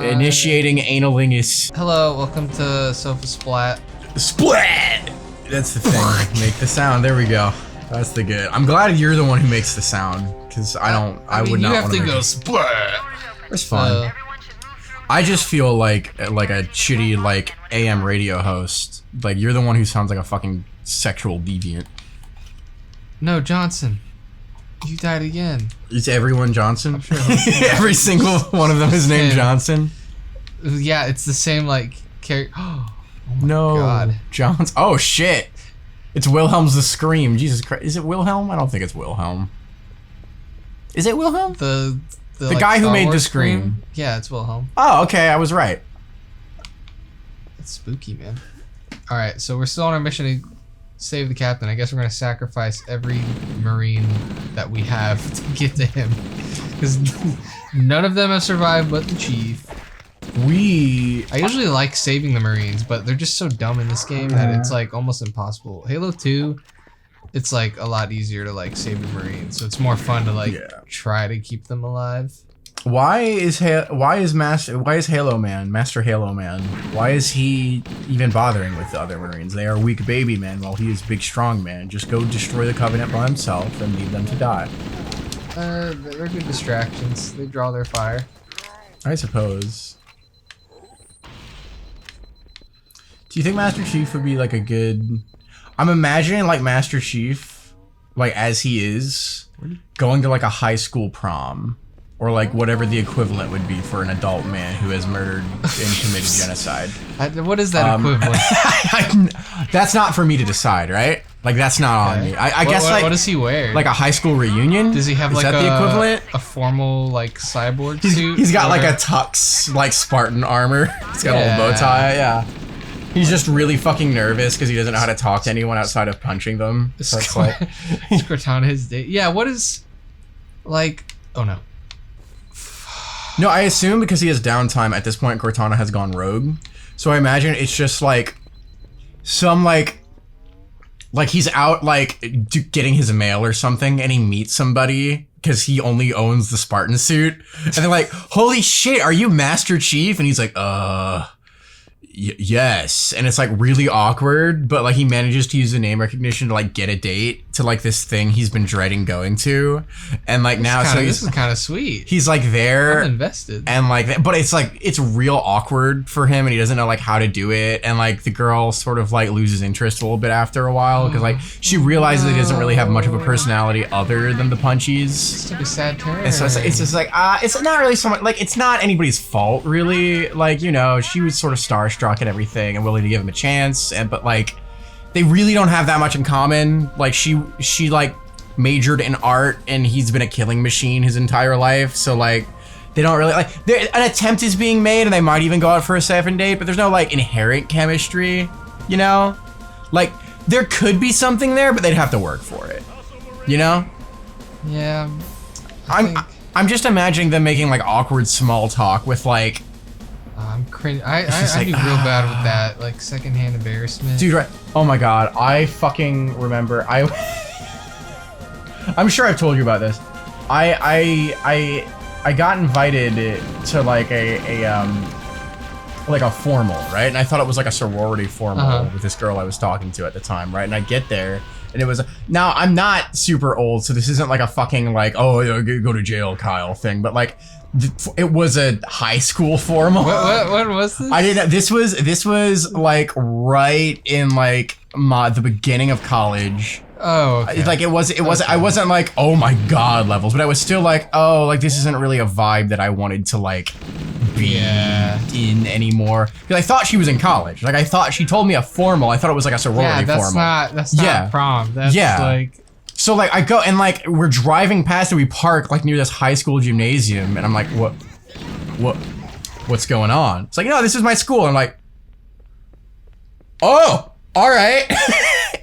Initiating analingus. Hello, welcome to SofaSplat. Splat! That's the thing. Make the sound. There we go. That's the good. I'm glad you're the one who makes the sound, because I would not want to. You have to go splat. It's fun. I just feel like a shitty like AM radio host. Like you're the one who sounds like a fucking sexual deviant. No, Johnson. You died again. Is everyone Johnson? I'm sure Every single one of them is named Johnson. Yeah, it's the same like character. Oh my God. Johnson. Oh shit! It's Wilhelm's the Scream. Jesus Christ! Is it Wilhelm? I don't think it's Wilhelm. Is it Wilhelm? The like, guy who made the Scream. Yeah, it's Wilhelm. Oh, okay. I was right. That's spooky, man. All right, so we're still on our mission to save the captain. I guess we're gonna sacrifice every Marine that we have to get to him, because none of them have survived but the chief. I usually like saving the Marines, but they're just so dumb in this game that it's like almost impossible. Halo 2, it's like a lot easier to like save the Marines, so it's more fun to like try to keep them alive. Why is Halo Man, Master Halo Man? Why is he even bothering with the other Marines? They are weak baby men while he is big strong man. Just go destroy the Covenant by himself and leave them to die. They're good distractions. They draw their fire. I suppose. Do you think Master Chief would be like a good... I'm imagining like Master Chief, like as he is, going to like a high school prom. Or like whatever the equivalent would be for an adult man who has murdered and committed genocide. What is that equivalent? That's not for me to decide, right? Like that's not on me. I guess like what does he wear? Like a high school reunion? Does he have like the equivalent? A formal like cyborg suit? He's got like a tux, like Spartan armor. He's got a little bow tie. Yeah. He's just really fucking nervous because he doesn't know how to talk to anyone outside of punching them. So it's like Cortana's date. Yeah. What is like? Oh no. No, I assume because he has downtime at this point, Cortana has gone rogue. So I imagine it's just like some like he's out like getting his mail or something, and he meets somebody because he only owns the Spartan suit, and they're like, "Holy shit, are you Master Chief?" And he's like, yes. And it's like really awkward, but like he manages to use the name recognition to like get a date to like this thing he's been dreading going to, and like this is kind of sweet. He's like there, I'm invested, and like, but it's like it's real awkward for him, and he doesn't know like how to do it, and like the girl sort of like loses interest a little bit after a while because like she realizes that he doesn't really have much of a personality other than the punchies. It's like a sad turn. And so it's just like it's not really so much like it's not anybody's fault really. Like, you know, she was sort of starstruck and everything and willing to give him a chance, but like they really don't have that much in common. Like she like majored in art and he's been a killing machine his entire life, so like they don't really like an attempt is being made and they might even go out for a second date, but there's no like inherent chemistry, you know? Like there could be something there, but they'd have to work for it, you know? Yeah. I'm just imagining them making like awkward small talk with like I'm cringe. I'd be real bad with that, like secondhand embarrassment. Dude, right? Oh my god, I fucking remember. I'm sure I've told you about this. I got invited to like a formal, right? And I thought it was like a sorority formal with this girl I was talking to at the time, right? And I get there. And it was now I'm not super old, so this isn't like a fucking like, oh, go to jail, Kyle thing, but like it was a high school formal. What was this? I didn't. This was like right in like the beginning of college. Oh, okay. Like it was. I wasn't like, oh my god levels, but I was still like, oh, like this isn't really a vibe that I wanted to like be in anymore. Because I thought she was in college. Like I thought she told me a formal. I thought it was like a sorority formal. That's not prom. That's like. So like I go and like we're driving past and we park like near this high school gymnasium, and I'm like, what's going on? It's like, no, this is my school. I'm like, oh, all right.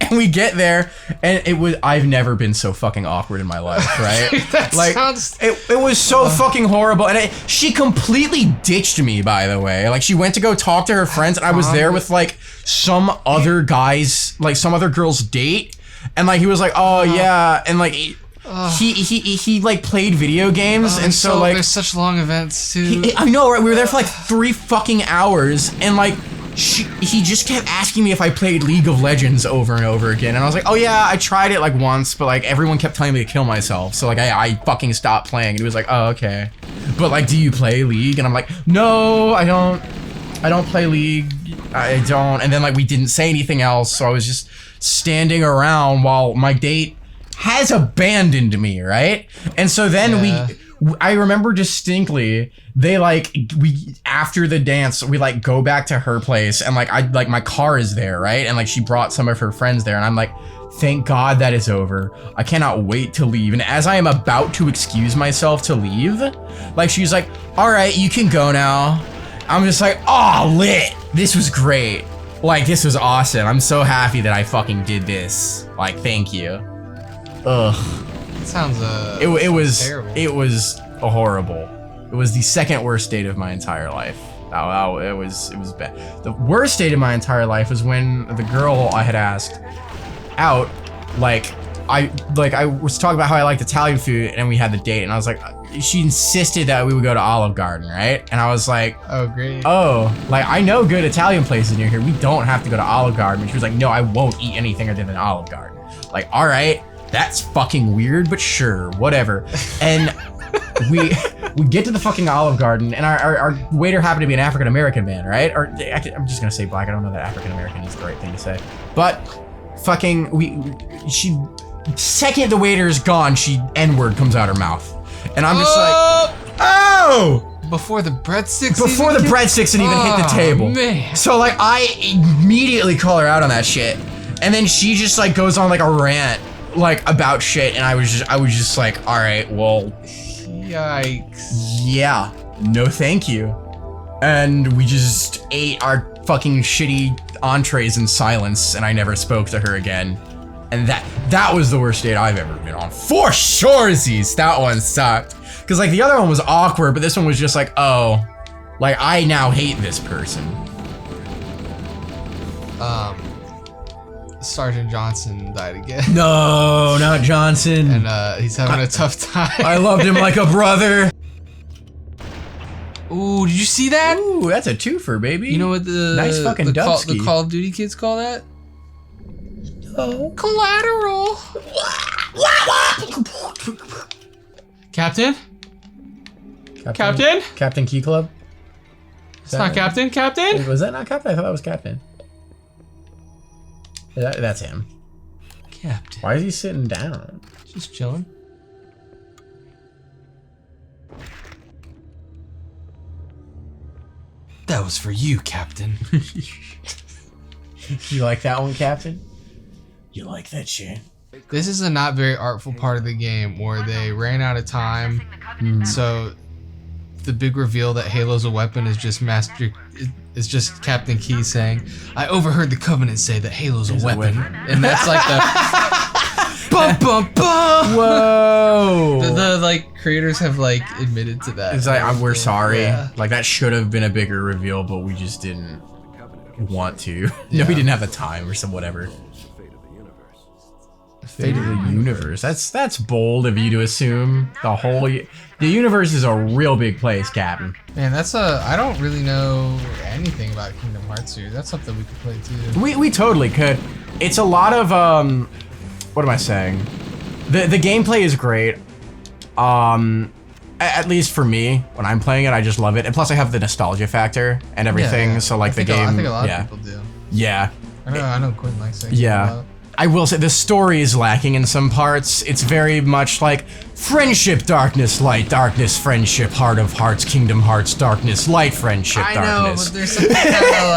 And we get there, and I've never been so fucking awkward in my life, right? It was so fucking horrible, and she completely ditched me, by the way. Like she went to go talk to her friends, and I was there with like some other girl's date, and like he was like, oh yeah, and like he like played video games, and so like there's such long events too. I know, right? We were there for like 3 fucking hours, and like he just kept asking me if I played League of Legends over and over again, and I was like, oh yeah, I tried it like once, but like everyone kept telling me to kill myself, so like I fucking stopped playing. And he was like, oh okay, but like, do you play League? And I'm like, no, I don't play League. I don't. And then like we didn't say anything else, so I was just standing around while my date has abandoned me, right? And so then I remember distinctly, they like, after the dance, we like go back to her place, and like my car is there, right? And like she brought some of her friends there, and I'm like, thank God that is over. I cannot wait to leave. And as I am about to excuse myself to leave, like she's like, all right, you can go now. I'm just like, oh, lit. This was great. Like, this was awesome. I'm so happy that I fucking did this. Like, thank you. Ugh. It sounds it was terrible. It was horrible. It was the second worst date of my entire life. It was bad. The worst date of my entire life was when the girl I had asked out, I was talking about how I liked Italian food, and we had the date, and I was like, she insisted that we would go to Olive Garden, right? And I was like, oh great. Oh, like I know good Italian places near here. We don't have to go to Olive Garden. And she was like, no, I won't eat anything other than Olive Garden. Like, all right, that's fucking weird, but sure, whatever. And we get to the fucking Olive Garden, and our waiter happened to be an African American man, right? Or I'm just gonna say black. I don't know that African American is the right thing to say, but fucking second the waiter's gone, N-word comes out her mouth. And I'm just like, oh! Before the breadsticks had even hit the table. Man. So like I immediately call her out on that shit. And then she just like goes on like a rant like about shit, and I was just like, all right, well, yikes. Yeah, no thank you. And we just ate our fucking shitty entrees in silence, and I never spoke to her again. And that was the worst date I've ever been on. For surezies, that one sucked. Cause like the other one was awkward, but this one was just like, oh, like I now hate this person. Sergeant Johnson died again. No, not Johnson. And he's having a tough time. I loved him like a brother. Ooh, did you see that? Ooh, that's a twofer, baby. You know what nice fucking the Call of Duty kids call that? Collateral. Captain? Captain Key Club? It's not Captain. Captain? Was that not Captain? I thought that was Captain. That's him. Captain. Why is he sitting down? Just chilling. That was for you, Captain. You like that one, Captain? You like that shit? This is a not very artful part of the game where they ran out of time, so the big reveal that Halo's a weapon is just Captain Key saying, "I overheard the Covenant say that Halo's a weapon," and that's like the bum bum bum. Whoa! The like creators have like admitted to that. It's like we're sorry. Yeah. Like that should have been a bigger reveal, but we just didn't want to. Yeah. No, we didn't have the time or some whatever. Fate of the universe. That's bold of you to assume. The universe is a real big place, Captain. Man, I don't really know anything about Kingdom Hearts here. That's something we could play too. We totally could. It's a lot of what am I saying? The gameplay is great. At least for me, when I'm playing it, I just love it. And plus I have the nostalgia factor and everything, yeah. so like I think a lot of people do. Yeah. I know Quinn likes it. Yeah. I will say the story is lacking in some parts. It's very much like friendship, darkness, light, darkness, friendship, heart of hearts, Kingdom Hearts, darkness, light, friendship, darkness. I know, but there's something kind of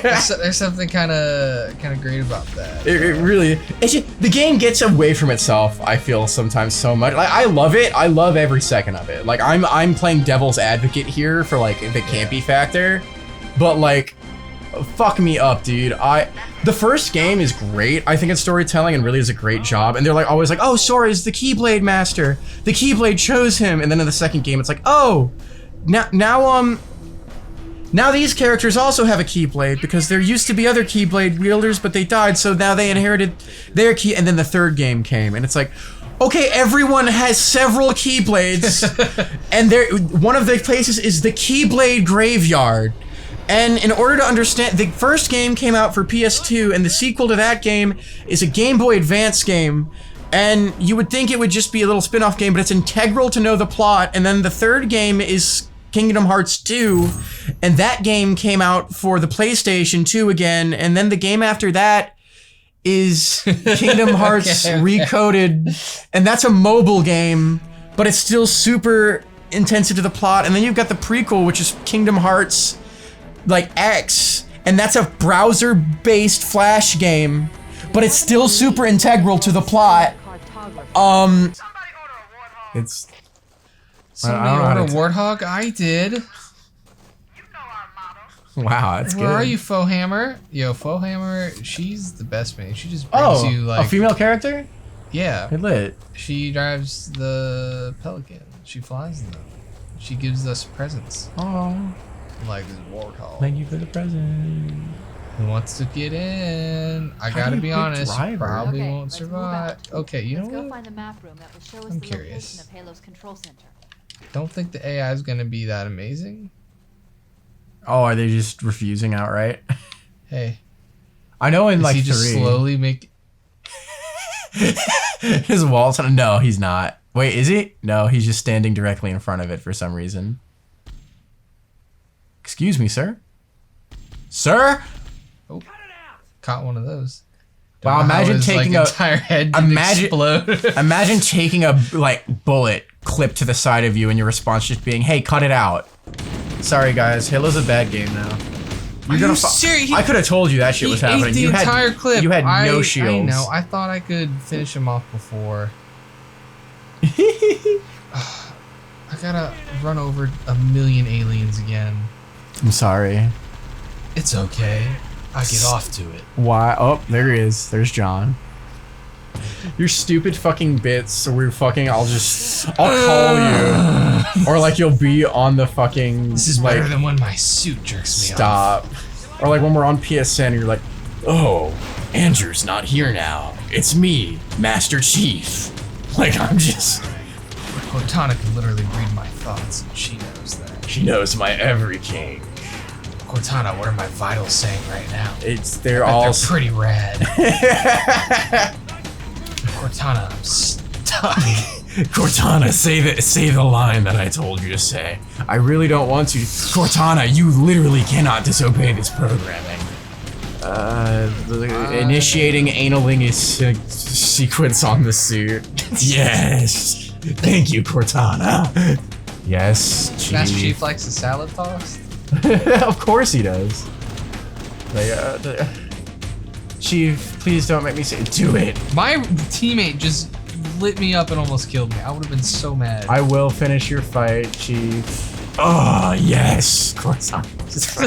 like there's something kind of great about that. It really, it's just, the game gets away from itself. I feel sometimes so much. Like I love it. I love every second of it. Like I'm playing devil's advocate here for like the campy factor, but like. Fuck me up, dude. The first game is great. I think it's storytelling and really does a great job. And they're like always like, oh, Sora is the Keyblade master. The Keyblade chose him. And then in the second game, it's like, oh, now Now these characters also have a Keyblade because there used to be other Keyblade wielders, but they died, so now they inherited their key. And then the third game came, and it's like, okay, everyone has several Keyblades, and one of the places is the Keyblade Graveyard. And in order to understand, the first game came out for PS2, and the sequel to that game is a Game Boy Advance game. And you would think it would just be a little spin-off game, but it's integral to know the plot. And then the third game is Kingdom Hearts 2, and that game came out for the PlayStation 2 again, and then the game after that is Kingdom Hearts Recoded, and that's a mobile game, but it's still super intensive to the plot. And then you've got the prequel, which is Kingdom Hearts like X, and that's a browser-based Flash game, but it's still super integral to the plot. It's... Somebody order Warthog? I did. Wow, that's good. Where are you, Fohammer? Yo, Fohammer, she's the best, man. She just brings you like... a female character? Yeah. Good lit. She drives the Pelican. She flies them. She gives us presents. Oh. Like this Warthog. Thank you for the present. Who wants to get in? I gotta be honest, probably Okay, won't let's survive. Okay, you know Let's go what? find the map room that will show us I'm the curious. location of Halo's control center. Don't think the AI is gonna be that amazing. Oh, are they just refusing outright? Hey. I know in Is like he just 3. slowly make... His wall's... No, he's not. Wait, is he? No, he's just standing directly in front of it for some reason. Excuse me, sir? Sir? Oh, caught one of those. Wow, imagine taking a entire head didn't explode. Imagine taking a like bullet clipped to the side of you and your response just being, "Hey, cut it out." Sorry guys, Halo's a bad game now. Are you serious? I could have told you that shit was happening. Ate the entire clip. You had no shields. I know. I thought I could finish him off before. I gotta run over a million aliens again. I'm sorry. It's okay. I get off to it. Why? Oh, there he is. There's John. Your stupid fucking bits, so we're fucking, I'll call you. Or like you'll be on the fucking, This is like, better than when my suit jerks me stop. Or like when we're on PSN and you're like, oh, Andrew's not here now. It's me, Master Chief. Like I'm just... Cortana can literally read my thoughts and she knows that. She knows my every king. Cortana, what are my vitals saying right now? They're all... They're pretty rad. Cortana, I'm stuck. Cortana, say the line that I told you to say. I really don't want to. Cortana, you literally cannot disobey this programming. Initiating analingus sequence on the suit. Yes. Thank you, Cortana. Yes, Chief. Master Chief likes a salad toast? Of course he does. Chief, please don't make me say do it. My teammate just lit me up and almost killed me. I would have been so mad. I will finish your fight, Chief. Oh, yes. Of course I'm just